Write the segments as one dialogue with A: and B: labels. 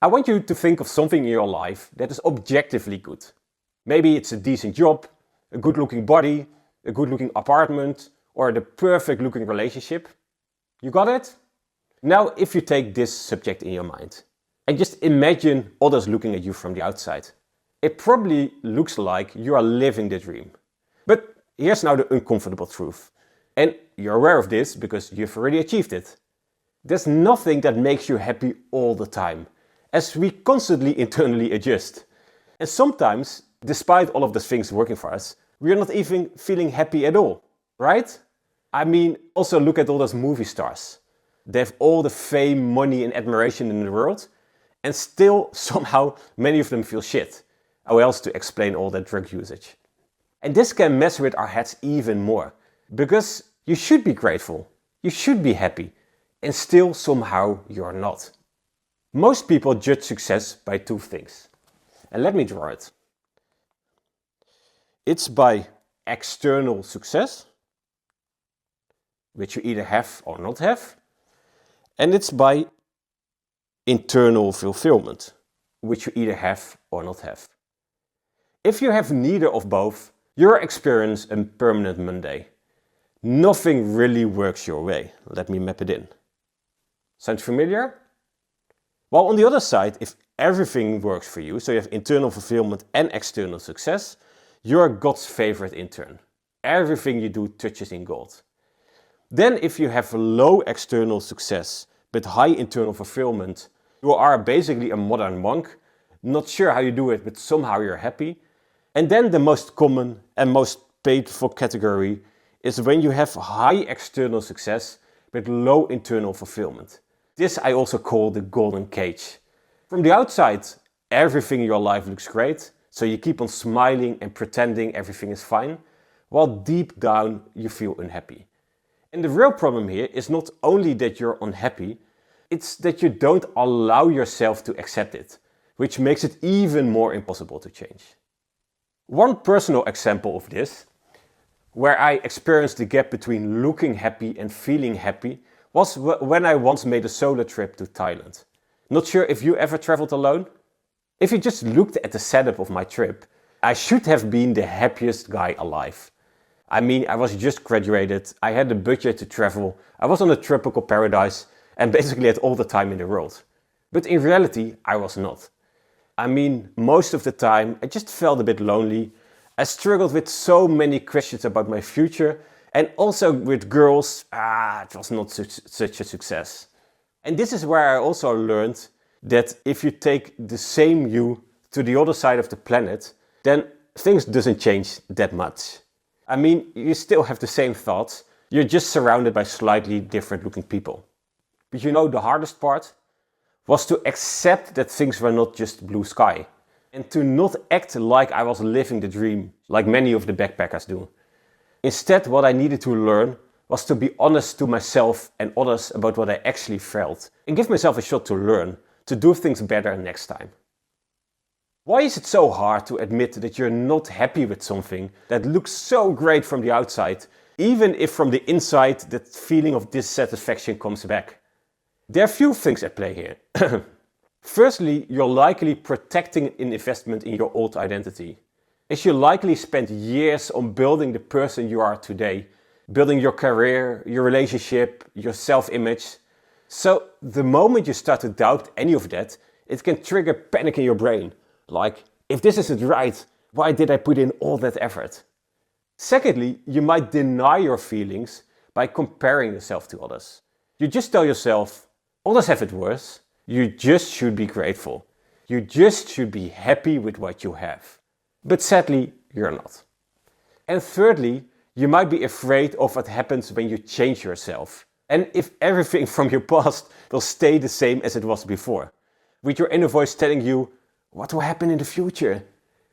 A: I want you to think of something in your life that is objectively good. Maybe it's a decent job, a good looking body, a good looking apartment, or the perfect looking relationship. You got it? Now if you take this subject in your mind and just imagine others looking at you from the outside. It probably looks like you are living the dream. But here's now the uncomfortable truth. And you're aware of this because you've already achieved it. There's nothing that makes you happy all the time, as we constantly internally adjust. And sometimes, despite all of the things working for us, we're not even feeling happy at all, right? I mean, also look at all those movie stars. They have all the fame, money and admiration in the world, and still somehow many of them feel shit. How else to explain all that drug usage? And this can mess with our heads even more, because you should be grateful, you should be happy, and still somehow you're not. Most people judge success by two things. And let me draw it. It's by external success, which you either have or not have. And it's by internal fulfillment, which you either have or not have. If you have neither of both, you'll experience a permanent Monday. Nothing really works your way. Let me map it in. Sound familiar? While on the other side, if everything works for you, so you have internal fulfillment and external success, you're God's favorite intern. Everything you do touches in gold. Then if you have low external success but high internal fulfillment, you are basically a modern monk, not sure how you do it, but somehow you're happy. And then the most common and most paid for category is when you have high external success but low internal fulfillment. This I also call the golden cage. From the outside, everything in your life looks great, so you keep on smiling and pretending everything is fine, while deep down you feel unhappy. And the real problem here is not only that you're unhappy, it's that you don't allow yourself to accept it, which makes it even more impossible to change. One personal example of this, where I experienced the gap between looking happy and feeling happy, was when I once made a solo trip to Thailand. Not sure if you ever traveled alone? If you just looked at the setup of my trip, I should have been the happiest guy alive. I mean, I was just graduated, I had the budget to travel, I was on a tropical paradise and basically had all the time in the world. But in reality, I was not. I mean, most of the time I just felt a bit lonely. I struggled with so many questions about my future, and also with girls, it was not such a success. And this is where I also learned that if you take the same you to the other side of the planet, then things doesn't change that much. I mean, you still have the same thoughts, you're just surrounded by slightly different looking people. But you know, the hardest part was to accept that things were not just blue sky, and to not act like I was living the dream, like many of the backpackers do. Instead, what I needed to learn was to be honest to myself and others about what I actually felt, and give myself a shot to learn, to do things better next time. Why is it so hard to admit that you're not happy with something that looks so great from the outside, even if from the inside that feeling of dissatisfaction comes back? There are few things at play here. Firstly, you're likely protecting an investment in your old identity, as you likely spent years on building the person you are today, building your career, your relationship, your self-image. So the moment you start to doubt any of that, it can trigger panic in your brain. Like, if this isn't right, why did I put in all that effort? Secondly, you might deny your feelings by comparing yourself to others. You just tell yourself, others have it worse. You just should be grateful. You just should be happy with what you have. But sadly, you're not. And thirdly, you might be afraid of what happens when you change yourself. And if everything from your past will stay the same as it was before. With your inner voice telling you, what will happen in the future?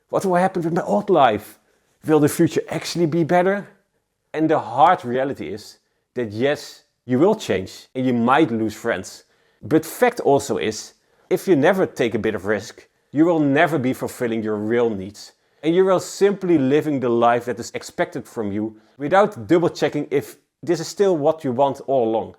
A: What will happen with my old life? Will the future actually be better? And the hard reality is that yes, you will change and you might lose friends. But fact also is, if you never take a bit of risk, you will never be fulfilling your real needs. And you will simply living the life that is expected from you without double checking if this is still what you want all along.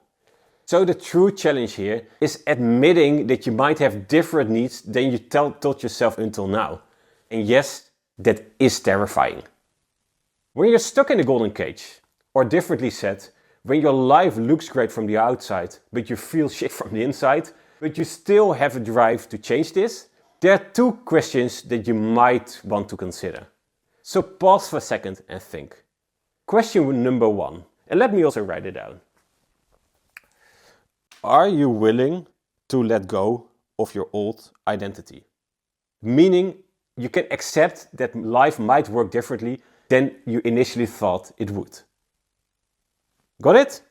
A: So the true challenge here is admitting that you might have different needs than you told yourself until now. And yes, that is terrifying. When you're stuck in the golden cage, or differently said, when your life looks great from the outside, but you feel shit from the inside, but you still have a drive to change this, there are two questions that you might want to consider. So pause for a second and think. Question number 1, and let me also write it down. Are you willing to let go of your old identity? Meaning you can accept that life might work differently than you initially thought it would. Got it?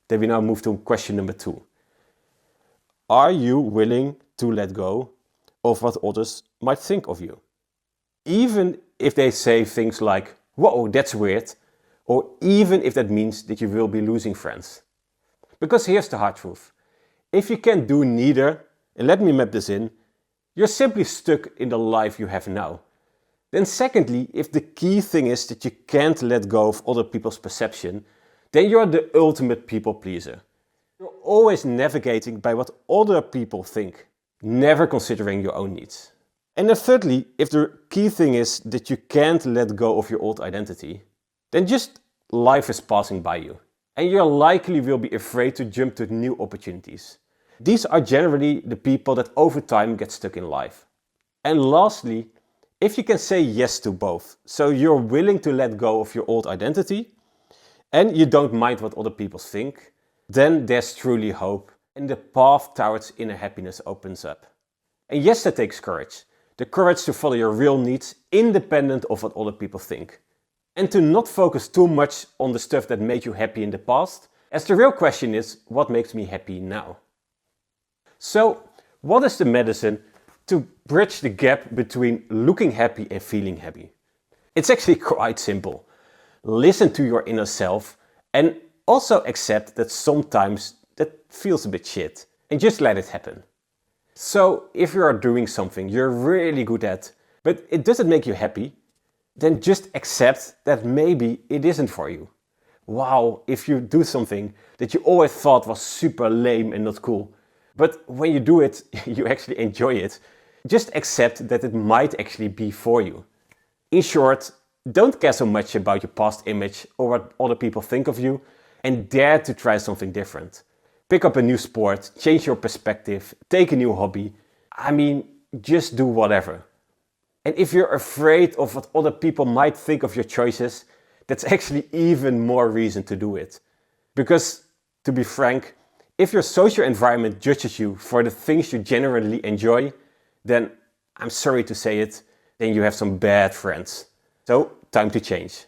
A: Then we now move to question number 2. Are you willing to let go of what others might think of you? Even if they say things like, whoa, that's weird, or even if that means that you will be losing friends. Because here's the hard truth. If you can do neither, and let me map this in, you're simply stuck in the life you have now. Then secondly, if the key thing is that you can't let go of other people's perception, then you're the ultimate people pleaser. You're always navigating by what other people think, never considering your own needs. And then thirdly, if the key thing is that you can't let go of your old identity, then just life is passing by you. And you likely will be afraid to jump to new opportunities. These are generally the people that over time get stuck in life. And lastly, if you can say yes to both, so you're willing to let go of your old identity, and you don't mind what other people think, then there's truly hope, and the path towards inner happiness opens up. And yes, that takes courage. The courage to follow your real needs, independent of what other people think. And to not focus too much on the stuff that made you happy in the past, as the real question is, what makes me happy now? So, what is the medicine to bridge the gap between looking happy and feeling happy? It's actually quite simple. Listen to your inner self and also accept that sometimes that feels a bit shit and just let it happen. So if you are doing something you're really good at, but it doesn't make you happy, then just accept that maybe it isn't for you. Wow, if you do something that you always thought was super lame and not cool, but when you do it, you actually enjoy it, just accept that it might actually be for you. In short, don't care so much about your past image or what other people think of you, and dare to try something different. Pick up a new sport, change your perspective, take a new hobby. I mean, just do whatever. And if you're afraid of what other people might think of your choices, that's actually even more reason to do it. Because, to be frank, if your social environment judges you for the things you genuinely enjoy, then, I'm sorry to say it, then you have some bad friends. So, time to change.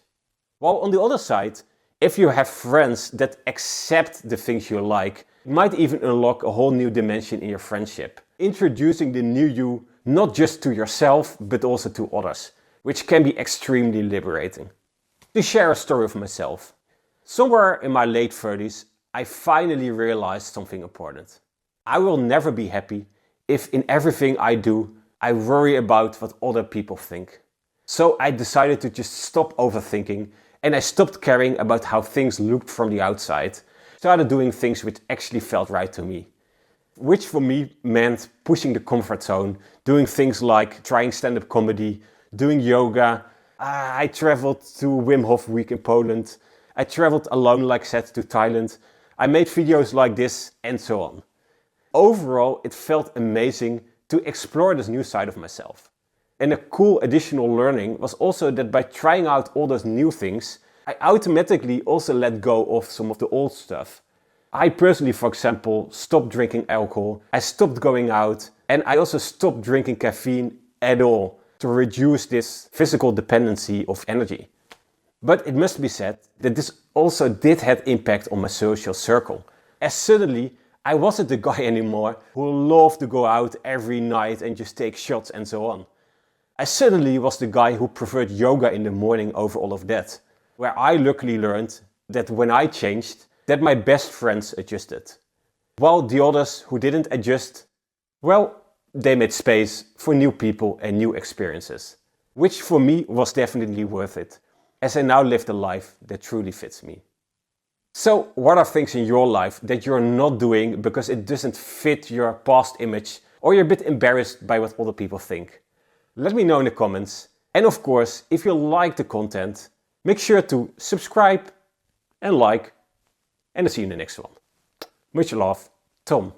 A: While on the other side, if you have friends that accept the things you like, it might even unlock a whole new dimension in your friendship, introducing the new you not just to yourself, but also to others, which can be extremely liberating. To share a story of myself, somewhere in my late 30s, I finally realized something important. I will never be happy if in everything I do, I worry about what other people think. So I decided to just stop overthinking, and I stopped caring about how things looked from the outside. Started doing things which actually felt right to me. Which for me meant pushing the comfort zone, doing things like trying stand-up comedy, doing yoga. I traveled to Wim Hof Week in Poland. I traveled alone, like said, to Thailand. I made videos like this and so on. Overall, it felt amazing to explore this new side of myself. And a cool additional learning was also that by trying out all those new things, I automatically also let go of some of the old stuff. I personally, for example, stopped drinking alcohol, I stopped going out, and I also stopped drinking caffeine at all to reduce this physical dependency of energy. But it must be said that this also did have impact on my social circle, as suddenly I wasn't the guy anymore who loved to go out every night and just take shots and so on. I suddenly was the guy who preferred yoga in the morning over all of that, where I luckily learned that when I changed, that my best friends adjusted. While the others who didn't adjust, well, they made space for new people and new experiences, which for me was definitely worth it, as I now live the life that truly fits me. So what are things in your life that you're not doing because it doesn't fit your past image or you're a bit embarrassed by what other people think? Let me know in the comments. And of course, if you like the content, make sure to subscribe and like, and I'll see you in the next one. Much love, Tom.